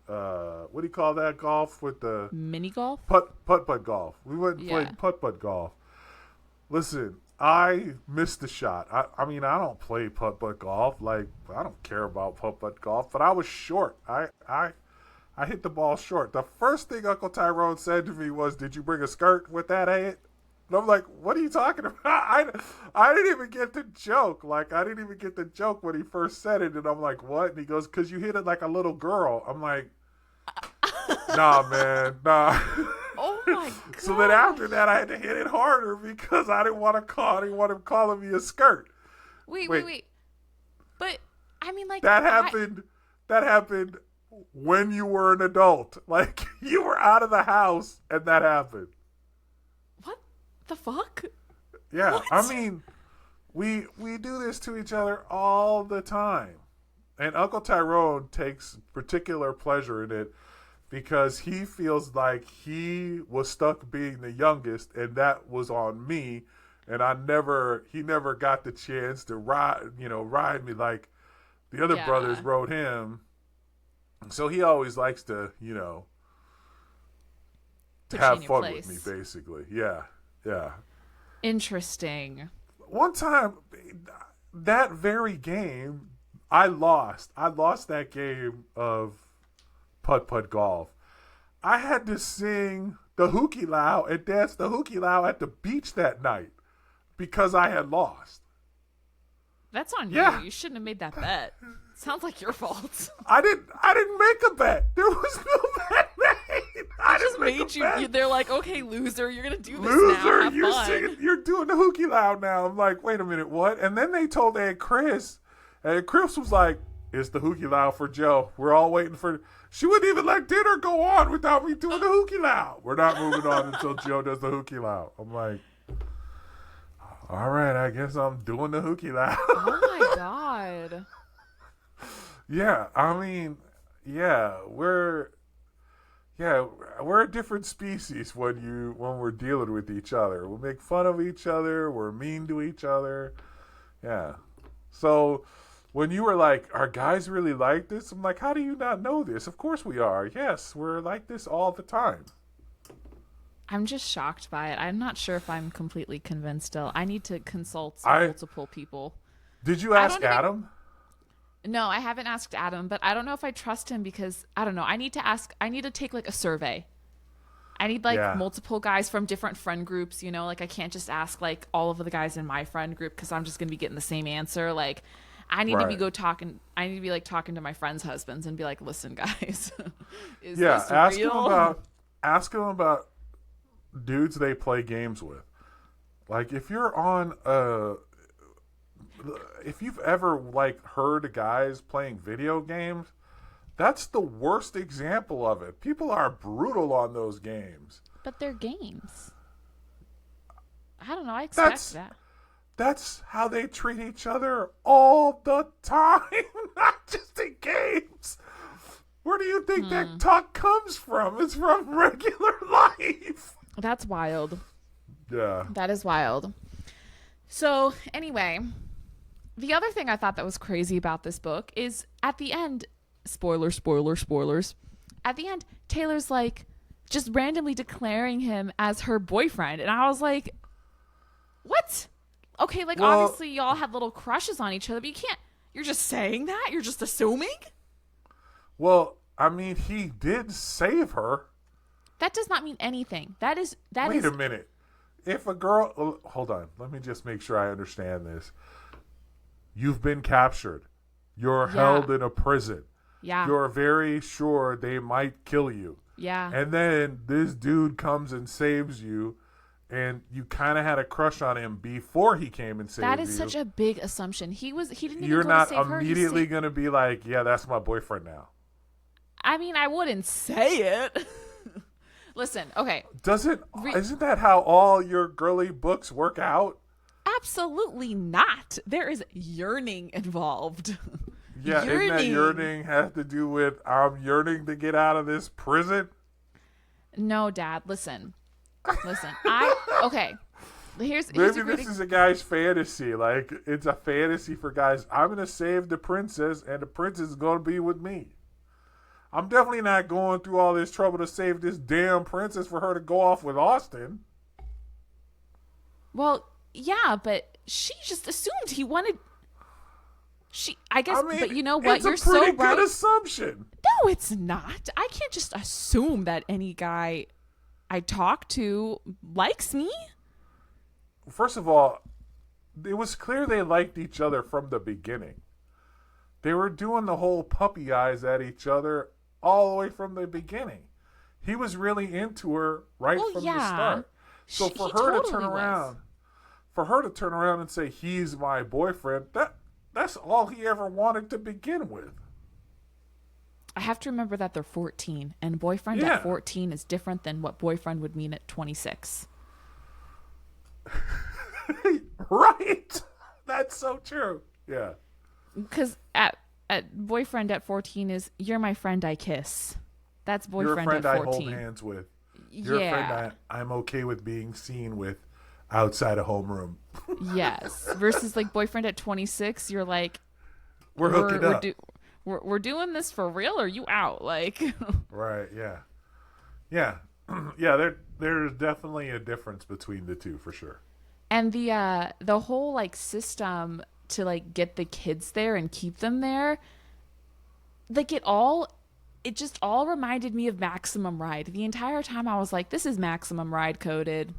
What do you call that golf with the mini golf? Putt golf. We went and played putt golf. Listen, I missed the shot. I mean, I don't play putt golf. Like, I don't care about putt golf, but I was short. I hit the ball short. The first thing Uncle Tyrone said to me was, "Did you bring a skirt with that hit?" And I'm like, "What are you talking about?" I didn't even get the joke. Like, I didn't even get the joke when he first said it. And I'm like, "What?" And he goes, "'Cause you hit it like a little girl." I'm like, "Nah, man, nah." Oh my god. So then after that, I had to hit it harder because I didn't want him calling me a skirt. Wait. But I mean, like, that happened. That happened when you were an adult. Like, you were out of the house and that happened. What the fuck? Yeah, What? I mean, we do this to each other all the time. And Uncle Tyrone takes particular pleasure in it because he feels like he was stuck being the youngest, and that was on me, and he never got the chance to ride me like the other brothers rode him. So he always likes to, Put have you in your fun place. with me, basically. Yeah. Interesting. One time, that very game, I lost. I lost that game of putt-putt golf. I had to sing the Hookie Low and dance the Hookie Low at the beach that night because I had lost. That's on Yeah. you. You shouldn't have made that bet. Sounds like your fault. I didn't make a bet. There was no bet made. I just didn't make made a you. bet. They're like, okay, loser, you're gonna do this Loser, now. Have you're fun. singing, you're doing the Hookie Loud now. I'm like, wait a minute, what? And then they told Aunt Chris, and Chris was like, it's the Hookie Loud for Joe. We're all waiting for. She wouldn't even let dinner go on without me doing the Hookie Loud. We're not moving on until Joe does the Hookie Loud. I'm like, all right, I guess I'm doing the Hookie Loud. Oh my god. Yeah, I mean, we're a different species when we're dealing with each other. We make fun of each other. We're mean to each other. Yeah. So when you were like, "Are guys really like this?" I'm like, "How do you not know this?" Of course we are. Yes, we're like this all the time. I'm just shocked by it. I'm not sure if I'm completely convinced still. I need to consult multiple people. Did you ask Adam? No, I haven't asked Adam, but I don't know if I trust him because I don't know. I need to take like a survey. I need multiple guys from different friend groups, like I can't just ask like all of the guys in my friend group because I'm just going to be getting the same answer. Like I need to be talking like talking to my friends' husbands and be like, "Listen, guys, is this real?" Ask him about dudes they play games with. Like if you've ever like heard guys playing video games, that's the worst example of it. People are brutal on those games. But they're games. I don't know. I expect that. That's how they treat each other all the time, not just in games. Where do you think that talk comes from? It's from regular life. That's wild. Yeah. That is wild. So, anyway, the other thing I thought that was crazy about this book is at the end, spoilers. At the end, Taylor's like just randomly declaring him as her boyfriend. And I was like, what? Okay, like obviously y'all had little crushes on each other, but you're just saying that? You're just assuming? Well, I mean, he did save her. That does not mean anything. Wait a minute. If a girl... Hold on. Let me just make sure I understand this. You've been captured. You're held in a prison. Yeah. You're very sure they might kill you. Yeah. And then this dude comes and saves you, and you kind of had a crush on him before he came and saved you. That is such a big assumption. He didn't even You're go not to save her. immediately going to be like, yeah, that's my boyfriend now. I mean, I wouldn't say it. Listen, okay. Isn't that how all your girly books work out? Absolutely not. There is yearning involved. Yeah, isn't that yearning have to do with I'm yearning to get out of this prison? No, Dad. Listen. Okay. Here's Maybe this is a guy's fantasy. Like, it's a fantasy for guys. I'm going to save the princess, and the princess is going to be with me. I'm definitely not going through all this trouble to save this damn princess for her to go off with Austin. Well, yeah, but she just assumed he wanted... but you know what? You're so right. It's a pretty good assumption. No, it's not. I can't just assume that any guy I talk to likes me. First of all, it was clear they liked each other from the beginning. They were doing the whole puppy eyes at each other all the way from the beginning. He was really into her from the start. So for her to turn around and say he's my boyfriend, that's all he ever wanted to begin with. I have to remember that they're 14, and boyfriend at 14 is different than what boyfriend would mean at 26. Right. That's so true. Yeah. Because at boyfriend at 14 is, you're my friend I kiss. That's You're a boyfriend friend at I hold 14. hands with. You're a Yeah. friend I'm okay with being seen with outside a homeroom. Yes. Versus like boyfriend at 26, you're like, We're hooking we're up. we're doing this for real, or you out? Like, Right, yeah. Yeah. Yeah, there's definitely a difference between the two for sure. and the whole like system to like get the kids there and keep them there, like it just all reminded me of Maximum Ride. The entire time I was like, this is Maximum Ride coded.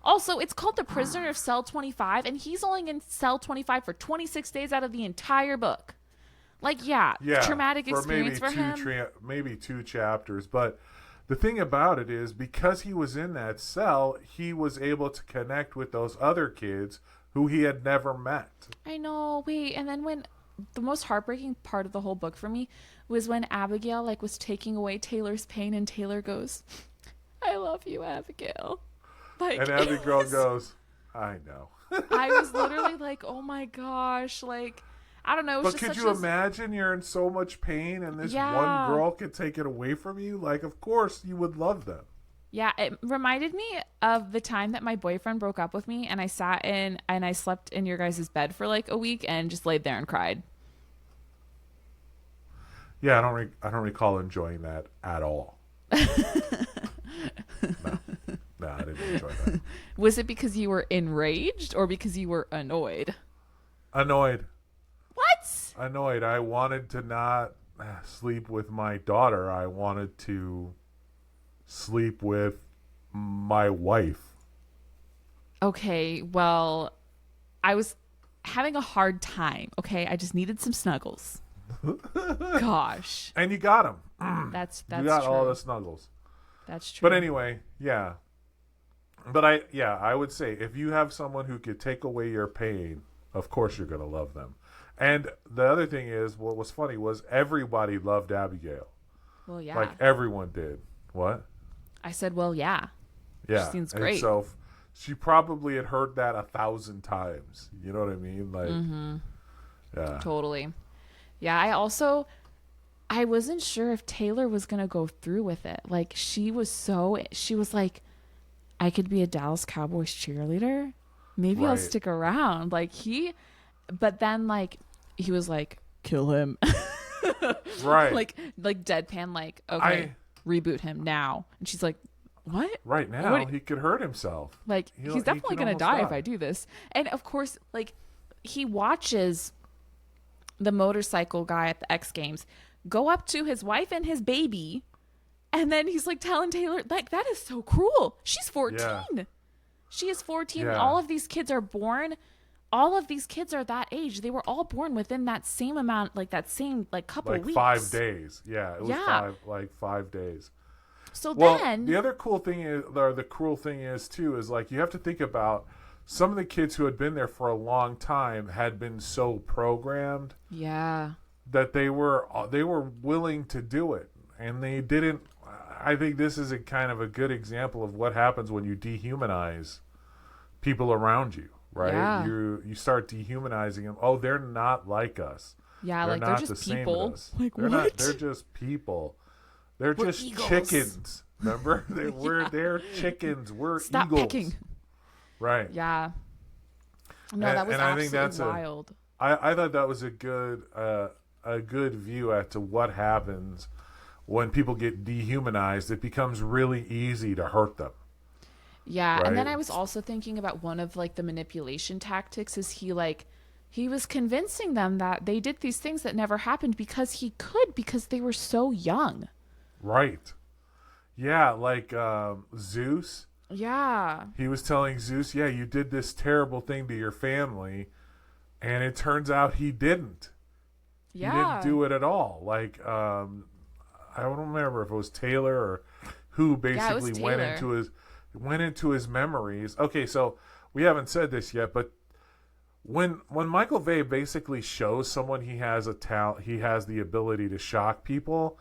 Also, it's called The Prisoner of Cell 25, and he's only in Cell 25 for 26 days out of the entire book. Like, yeah, Yeah, traumatic for experience for him. maybe two chapters. But the thing about it is, because he was in that cell, he was able to connect with those other kids who he had never met. I know. Wait, and then when the most heartbreaking part of the whole book for me was when Abigail like was taking away Taylor's pain, and Taylor goes, "I love you, Abigail." Like, And Abigail goes, I know. I was literally like, "Oh my gosh!" Like, I don't know. It was But just could such you a imagine you're in so much pain and this Yeah. one girl could take it away from you? Like, of course you would love them. Yeah, it reminded me of the time that my boyfriend broke up with me, and I sat in and I slept in your guys' bed for like a week and just laid there and cried. Yeah, I don't recall enjoying that at all. No, I didn't enjoy that. Was it because you were enraged or because you were annoyed? Annoyed. What? Annoyed. I wanted to not sleep with my daughter. I wanted to sleep with my wife. Okay, well, I was having a hard time. Okay, I just needed some snuggles. Gosh, And you got them. that's You got true. all the snuggles. That's true. But anyway, yeah. But I would say if you have someone who could take away your pain, of course you're going to love them. And the other thing is, what was funny was everybody loved Abigail. Well, yeah. Like everyone did. What? I said, well, yeah. Yeah. She seems And great. so she probably had heard that 1,000 times. You know what I mean? Like, yeah. Totally. Yeah, I wasn't sure if Taylor was going to go through with it. Like, she was like, I could be a Dallas Cowboys cheerleader. Maybe I'll Right. stick around. But then, like, he was like, kill him. Right. like deadpan, like, okay, reboot him now. And she's like, what? Right now, What- he could hurt himself. Like, He he's definitely could going to almost die if I do this. And of course, like, he watches the motorcycle guy at the X Games go up to his wife and his baby. And then he's like telling Taylor, like, that is so cruel. She's 14. Yeah. She is 14. Yeah. All of these kids are born. All of these kids are that age. They were all born within that same amount, like that same, like couple Like weeks. 5 days. Yeah, it was Yeah. 5 days. So Well, then, the other cool thing is, or the cruel thing is too, is like you have to think about some of the kids who had been there for a long time had been so programmed yeah, that they were willing to do it, and they didn't. I think this is a kind of a good example of what happens when you dehumanize people around you, right? Yeah. You start dehumanizing them. Oh, they're not like us. yeah, They're like they're not just the same people. as us. Like, they're what? They're just people. They're We're just eagles. chickens. Remember, they're chickens. We're Stop eagles. picking. Right. Yeah. No, And- that was and I think absolutely that's wild. I thought that was a good view as to what happens when people get dehumanized. It becomes really easy to hurt them. Yeah, and then Right. I was also thinking about one of like the manipulation tactics is he was convincing them that they did these things that never happened because they were so young. Right. Yeah, like Zeus. Yeah. He was telling Zeus, yeah, you did this terrible thing to your family, and it turns out he didn't. Yeah. He didn't do it at all. Like, I don't remember if it was Taylor or who Yeah, it was basically went Taylor. into his memories. Okay, so we haven't said this yet, but when Michael Vey basically shows someone he has a talent, he has the ability to shock people,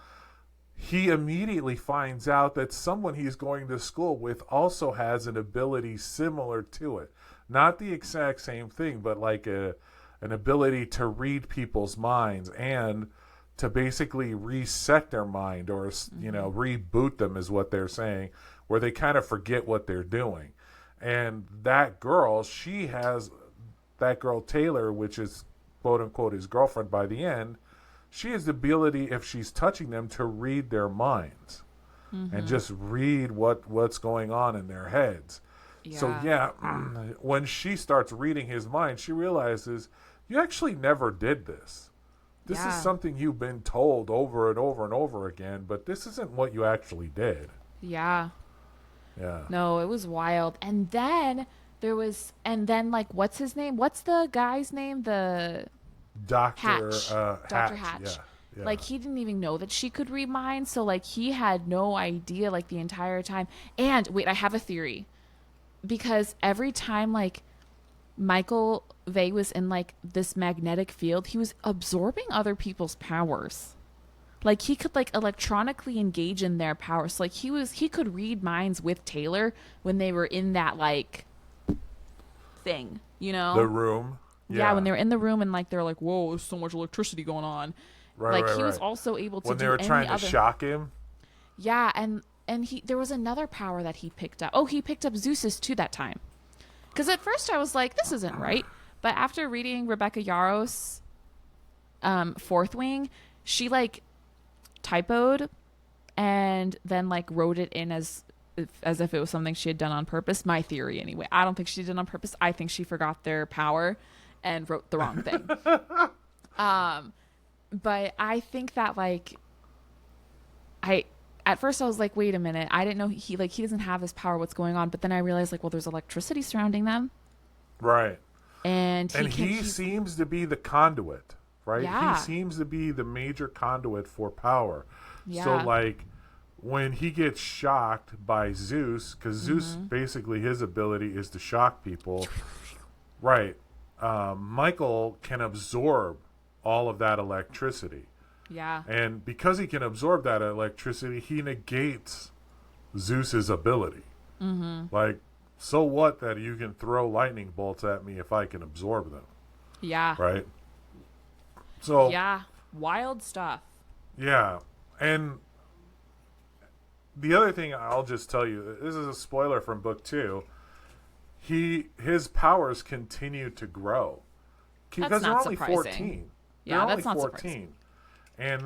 he immediately finds out that someone he's going to school with also has an ability similar to it. Not the exact same thing, but like an ability to read people's minds and to basically reset their mind or, reboot them is what they're saying, where they kind of forget what they're doing. And that girl, that girl Taylor, which is quote unquote his girlfriend by the end, she has the ability, if she's touching them, to read their minds and just read what's going on in their heads. Yeah. So when she starts reading his mind, she realizes you actually never did this. This is something you've been told over and over and over again, but this isn't what you actually did. Yeah. Yeah. No, it was wild. And then like, what's his name? What's the guy's name? The Dr. Hatch. Dr. Hatch. Hatch. Yeah. Like, he didn't even know that she could read minds. So, like, he had no idea, like, the entire time. And wait, I have a theory. Because every time, like, Michael Vey was in, like, this magnetic field, he was absorbing other people's powers. Like, he could, like, electronically engage in their powers. Like, he could read minds with Taylor when they were in that, like, thing, you know? The room. Yeah, when they were in the room and, like, they're like, whoa, there's so much electricity going on. Right, like, he was also able to when do they were any trying to other... shock him. Yeah, and there was another power that he picked up. Oh, he picked up Zeus's too that time. Because at first I was like, this isn't right. But after reading Rebecca Yarros' Fourth Wing, she, like, typoed and then, like, wrote it in as if it was something she had done on purpose. My theory, anyway. I don't think she did it on purpose. I think she forgot their power and wrote the wrong thing. But I think that, like, at first I was like, wait a minute, I didn't know he doesn't have his power, what's going on? But then I realized, like, well, there's electricity surrounding them. Right. And he seems to be the conduit, right? Yeah. He seems to be the major conduit for power. Yeah. So, like, when he gets shocked by Zeus, because Zeus, basically his ability is to shock people, right? Michael can absorb all of that electricity. Yeah. And because he can absorb that electricity, he negates Zeus's ability. Like, so what that you can throw lightning bolts at me if I can absorb them? Yeah. Right? So, yeah. Wild stuff. Yeah. And the other thing I'll just tell you, this is a spoiler from book 2. His powers continue to grow. Because they're only surprising. 14. Yeah, they're that's only not 14. surprising. And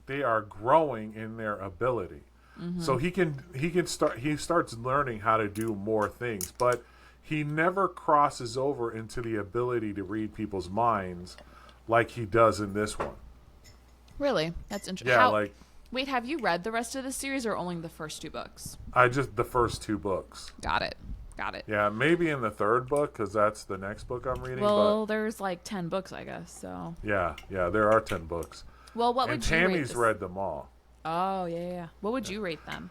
they are growing in their ability. So he starts learning how to do more things, but he never crosses over into the ability to read people's minds like he does in this one. Really? That's interesting. Yeah, wait, have you read the rest of the series or only the first 2 books? The first 2 books. Got it. Yeah, maybe in the 3rd book, because that's the next book I'm reading. Well, there's like 10 books, I guess, so. Yeah, there are 10 books. Well, what would you rate Tammy's this? read them all. Oh, yeah. What would you rate them?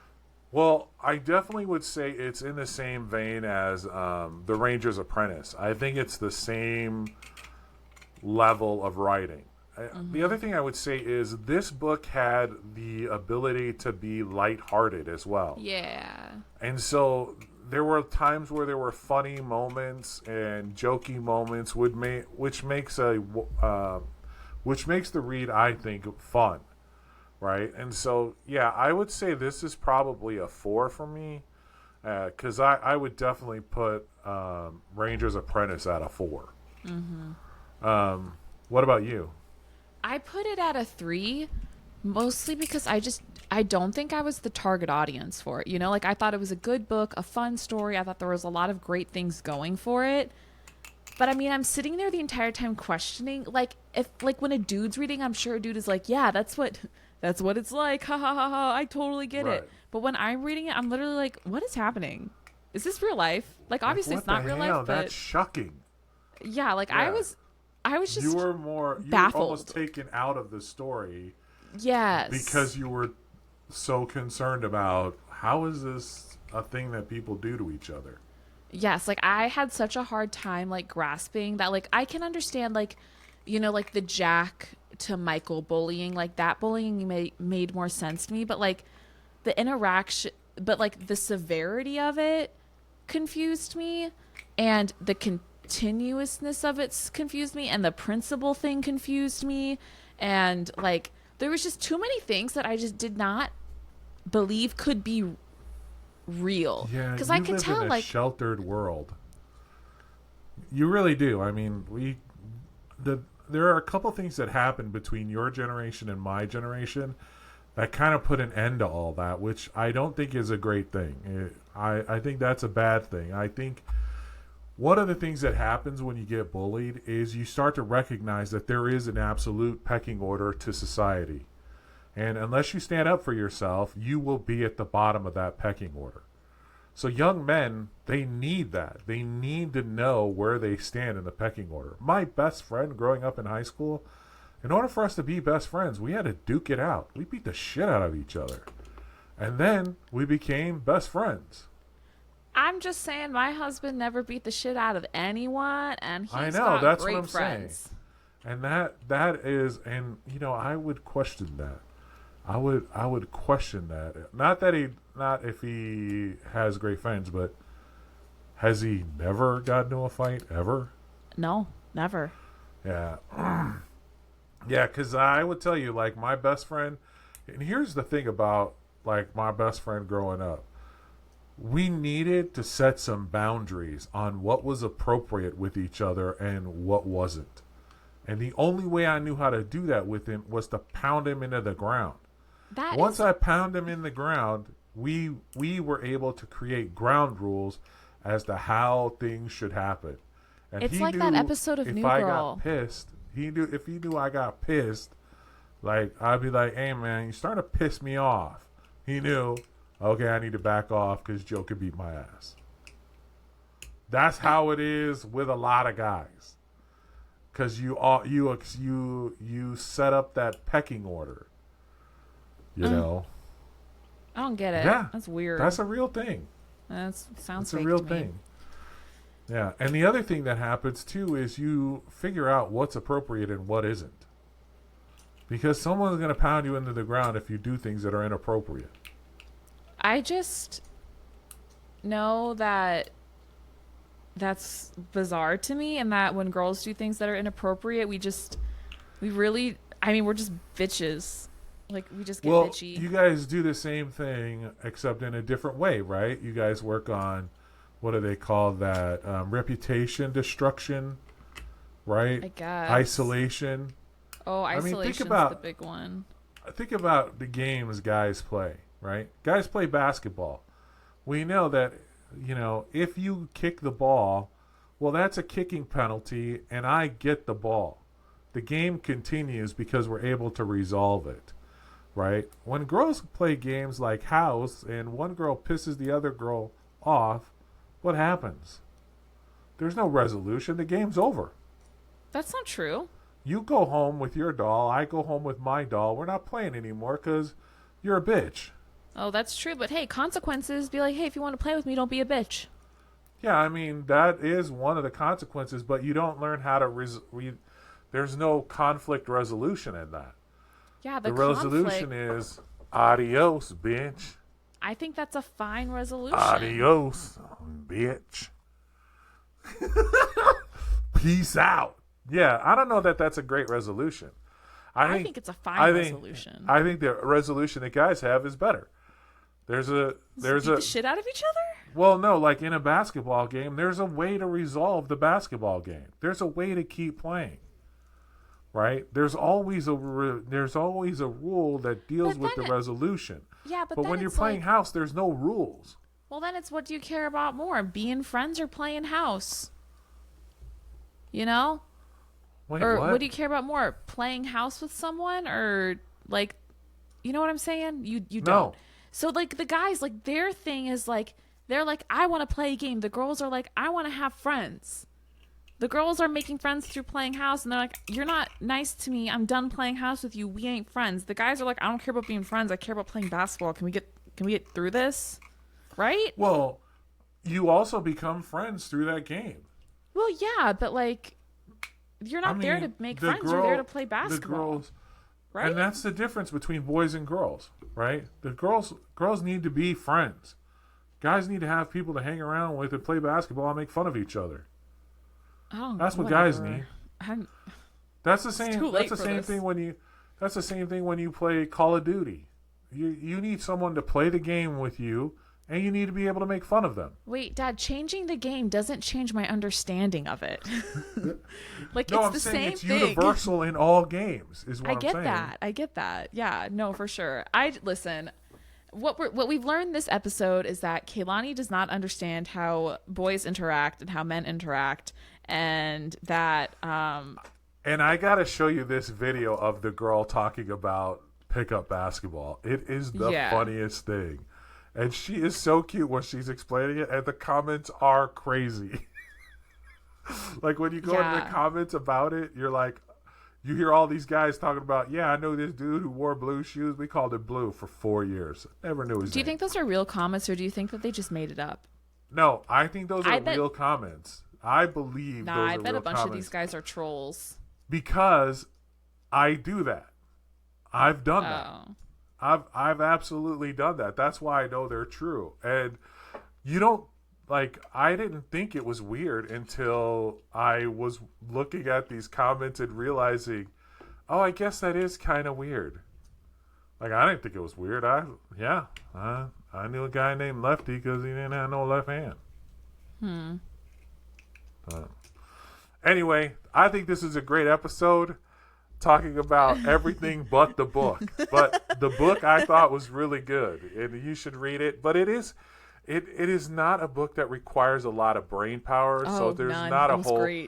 Well, I definitely would say it's in the same vein as The Ranger's Apprentice. I think it's the same level of writing. The other thing I would say is this book had the ability to be lighthearted as well. Yeah. And so there were times where there were funny moments and jokey moments, which makes the read, I think, fun, right? And so, yeah, I would say this is probably a 4 for me, because I would definitely put Ranger's Apprentice at a 4. What about you? I put it at a 3, mostly because I don't think I was the target audience for it. You know, like, I thought it was a good book, a fun story. I thought there was a lot of great things going for it. But I mean, I'm sitting there the entire time questioning, like, when a dude's reading, I'm sure a dude is like, yeah, that's what it's like. Ha ha ha ha. I totally get it. But when I'm reading it, I'm literally like, what is happening? Is this real life? Like, obviously it's not real life, but that's shocking. Yeah, like, yeah. I was just you were baffled. Almost taken out of the story. Yes. Because you were so concerned about how is this a thing that people do to each other. Yes, like, I had such a hard time, like, grasping that, like, I can understand, like, you know, like, the Jack to Michael bullying, like, that bullying made more sense to me, but, like, the interaction, but, like, the severity of it confused me, and the continuousness of it confused me, and the principal thing confused me, And like there was just too many things that I just did not believe could be real. Yeah, Because you I could live tell in a like sheltered world. You really do. I mean, there are a couple things that happened between your generation and my generation that kind of put an end to all that, which I don't think is a great thing. I think that's a bad thing. I think one of the things that happens when you get bullied is you start to recognize that there is an absolute pecking order to society. And unless you stand up for yourself, you will be at the bottom of that pecking order. So young men, they need that. They need to know where they stand in the pecking order. My best friend growing up in high school, in order for us to be best friends, we had to duke it out. We beat the shit out of each other. And then we became best friends. I'm just saying my husband never beat the shit out of anyone, and he's I know, got that's great what I'm friends. saying. And that is, and you know, I would question that. I would question that. Not if he has great friends, but has he never gotten into a fight ever? No, never. Yeah. Yeah, because I would tell you, like, my best friend, and here's the thing about, like, my best friend growing up. We needed to set some boundaries on what was appropriate with each other and what wasn't. And the only way I knew how to do that with him was to pound him into the ground. Once I pound him in the ground, we were able to create ground rules as to how things should happen. And it's he like knew that episode of if New I Girl. got pissed, if he knew I got pissed, like I'd be like, "Hey man, you're starting to piss me off." He knew, okay, I need to back off because Joe could beat my ass. That's how it is with a lot of guys, because you set up that pecking order. You know. I don't get it. Yeah, That's weird. That's a real thing. That sounds It's a fake real to me. thing. Yeah, and the other thing that happens too is you figure out what's appropriate and what isn't, because someone's going to pound you into the ground if you do things that are inappropriate. I just know that that's bizarre to me, and that when girls do things that are inappropriate, we're just bitches. Like, we just get bitchy. You guys do the same thing, except in a different way, right? You guys work on, what do they call that? Reputation destruction, right? I guess. Isolation. Oh, isolation's the big one. Think about the games guys play, right? Guys play basketball. We know that, you know, if you kick the ball, well, that's a kicking penalty, and I get the ball. The game continues because we're able to resolve it. Right? When girls play games like house and one girl pisses the other girl off, what happens? There's no resolution. The game's over. That's not true. You go home with your doll. I go home with my doll. We're not playing anymore because you're a bitch. Oh, that's true. But hey, consequences. Be like, hey, if you want to play with me, don't be a bitch. Yeah, I mean, that is one of the consequences, but you don't learn how to... there's no conflict resolution in that. Yeah, the resolution is adios, bitch. I think that's a fine resolution. Adios, bitch. Peace out. Yeah, I don't know that that's a great resolution. I think it's a fine resolution. I think the resolution that guys have is better. There's beat the shit out of each other? Well, no, like in a basketball game, there's a way to resolve the basketball game. There's a way to keep playing. Right? There's always a rule that deals with the resolution. Yeah, but when you're playing house, there's no rules. Well, then it's what do you care about more, being friends or playing house? You know? Wait, or what do you care about more, playing house with someone or like, you know what I'm saying? You don't. No. So like the guys, like their thing is like they're like, I want to play a game. The girls are like, I want to have friends. The girls are making friends through playing house, and they're like, you're not nice to me. I'm done playing house with you. We ain't friends. The guys are like, I don't care about being friends. I care about playing basketball. Can we get through this? Right? Well, you also become friends through that game. Well, yeah, but like, you're not there to make friends. You're there to play basketball. Right? And that's the difference between boys and girls, right? The girls need to be friends. Guys need to have people to hang around with and play basketball and make fun of each other. Oh, that's what guys need. That's the same. That's the same thing when That's the same thing when you play Call of Duty. You need someone to play the game with you, and you need to be able to make fun of them. Wait, Dad, changing the game doesn't change my understanding of it. Like, No, it's I'm the saying same it's thing. universal in all games, is what I I'm get saying. that. I get that. Yeah, no, for sure. Listen. What we've learned this episode is that Kaylani does not understand how boys interact and how men interact, and that And I got to show you this video of the girl talking about pickup basketball. It is the funniest thing. And she is so cute when she's explaining it, and the comments are crazy. Like, when you go into the comments about it, you're like, you hear all these guys talking about, I know this dude who wore blue shoes. We called it blue for 4 years. Never knew his name. Do you think those are real comments, or do you think that they just made it up? No, I think those are real comments. I believe those are real comments. I bet a bunch of these guys are trolls. Because I do that. I've done that. I've absolutely done that. That's why I know they're true. And you don't, like, I didn't think it was weird until I was looking at these comments and realizing, oh, I guess that is kind of weird. Like, I didn't think it was weird. I knew a guy named Lefty because he didn't have no left hand. Anyway, I think this is a great episode, talking about everything but the book. But the book I thought was really good, and you should read it. But it is not a book that requires a lot of brain power, so there's not a whole.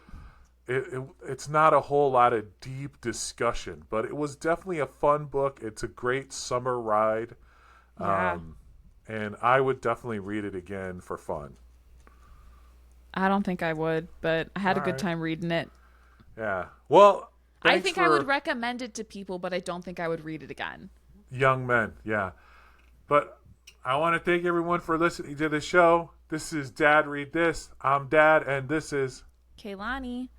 It's not a whole lot of deep discussion, but it was definitely a fun book. It's a great summer ride, and I would definitely read it again for fun. I don't think I would, but I had a good time reading it. Yeah. Well, I think I would recommend it to people, but I don't think I would read it again. Young men, yeah. But I want to thank everyone for listening to the show. This is Dad Read This. I'm Dad, and this is Kaylani.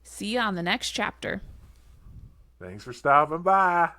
See you on the next chapter. Thanks for stopping by.